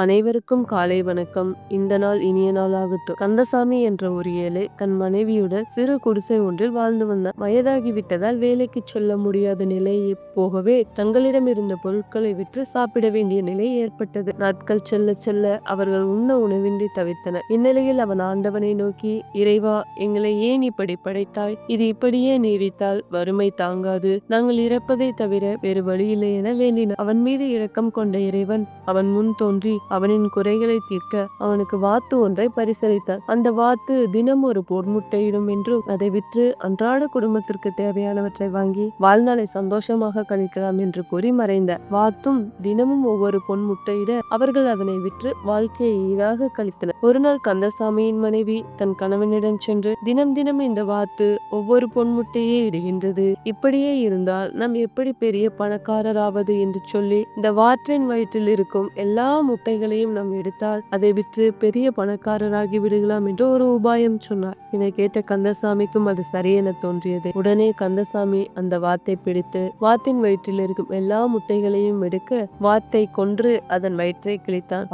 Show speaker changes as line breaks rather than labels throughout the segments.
அனைவருக்கும் காலை வணக்கம். இந்த நாள் இனிய நாளாகட்டும். கந்தசாமி என்ற ஒரு ஏழை தன் மனைவியுடன் சிறு குடிசை ஒன்றில் வாழ்ந்து வந்தார். வயதாகிவிட்டதால் வேலைக்கு செல்ல முடியாத நிலையை போகவே தங்களிடம் இருந்த பொருட்களை விற்று சாப்பிட வேண்டிய நிலை ஏற்பட்டது. நாட்கள் செல்ல செல்ல அவர்கள் உண்ண உணவின்றி தவித்தனர். இந்நிலையில் அவன் ஆண்டவனை நோக்கி, இறைவா, எங்களை ஏன் இப்படி படைத்தாய்? இது இப்படியே நீடித்தால் வறுமை தாங்காது. நாங்கள் இறப்பதை தவிர வேறு வழியில்லை என வேண்டினார். அவன் மீது இரக்கம் கொண்ட இறைவன் அவன் முன் தோன்றி அவனின் குறைகளை தீர்க்க அவனுக்கு வாத்து ஒன்றை பரிசளித்தார். அந்த வாத்து தினம் ஒரு பொன்முட்டையிடும் என்றும் அதை விற்று அன்றாட குடும்பத்திற்கு தேவையானவற்றை வாங்கி வாழ்நாளை சந்தோஷமாக கழிக்கலாம் என்று கூறி மறைந்த வாத்தும் தினமும் ஒவ்வொரு பொன் முட்டையிட அவர்கள் அதனை விற்று வாழ்க்கையை ஈராக கழித்தனர். ஒரு நாள் கந்தசாமியின் மனைவி தன் கணவனிடம் சென்று, தினம் தினம் இந்த வாத்து ஒவ்வொரு பொன் முட்டையே இடுகின்றது, இப்படியே இருந்தால் நாம் எப்படி பெரிய பணக்காரராவது என்று சொல்லி இந்த வாற்றின் வயிற்றில் இருக்கும் எல்லா முட்டைகளையும் நாம் எடுத்தால் அதை விற்று பெரிய பணக்காரராகி விடுகலாம் என்று ஒரு உபாயம் சொன்னார். இதை கேட்ட கந்தசாமிக்கும் அது சரியென தோன்றியது. உடனே கந்தசாமி அந்த வாத்தை பிடித்து வாத்தின் வயிற்றில் இருக்கும் எல்லா முட்டைகளையும் எடுக்க வாத்தை கொன்று அதன் வயிற்றை கிழித்தான்.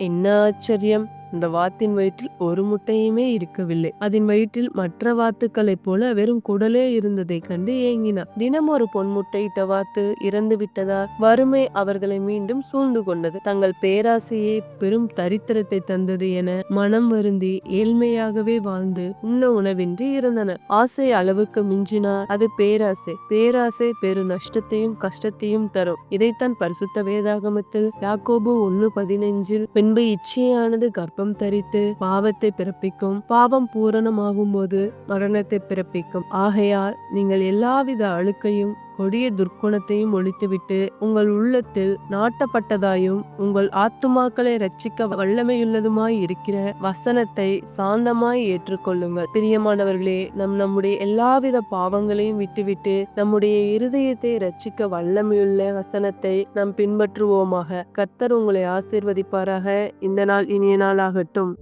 என்ன ஆச்சரியம்! அந்த வாத்தின் வயிற்றில் ஒரு முட்டையுமே இருக்கவில்லை. அதன் வயிற்றில் மற்ற வாத்துக்களைப் போல வெறும் குடலே இருந்ததை கண்டு ஏங்கினார். தினம் ஒரு பொன் முட்டையிட்ட வாத்து இறந்து விட்டதால் வறுமை அவர்களை மீண்டும் சூழ்ந்து கொண்டது. தங்கள் பேராசையை பெரும் தரித்திரத்தை தந்தது என மனம் வருந்தி ஏழ்மையாகவே வாழ்ந்து உண்ண உணவின்றி இருந்தனர். ஆசை அளவுக்கு மிஞ்சினார் அது பேராசை. பேராசை பெரு நஷ்டத்தையும் கஷ்டத்தையும் தரும். இதைத்தான் பரிசுத்த வேதாகமத்தில் யாக்கோபு 1:15 பின்பு இச்சையானது கர்ப்பம் தரித்து பாவத்தை பிறப்பிக்கும், பாவம் பூரணமாகும் போது மரணத்தை பிறப்பிக்கும். ஆகையால் நீங்கள் எல்லாவித அழுக்கையும் கொடிய துர்க்குணத்தையும் ஒழித்துவிட்டு உங்கள் உள்ளத்தில் நாட்டப்பட்டதாயும் உங்கள் ஆத்துமாக்களை ரட்சிக்க வல்லமையுள்ளதுமாய் இருக்கிற வசனத்தை சாந்தமாய் ஏற்றுக்கொள்ளுங்கள். பிரியமானவர்களே, நம்முடைய எல்லாவித பாவங்களையும் விட்டுவிட்டு நம்முடைய இருதயத்தை ரட்சிக்க வல்லமையுள்ள வசனத்தை நாம் பின்பற்றுவோமாக. கர்த்தர் உங்களை ஆசீர்வதிப்பாராக. இந்த நாள் இனிய நாளாகட்டும்.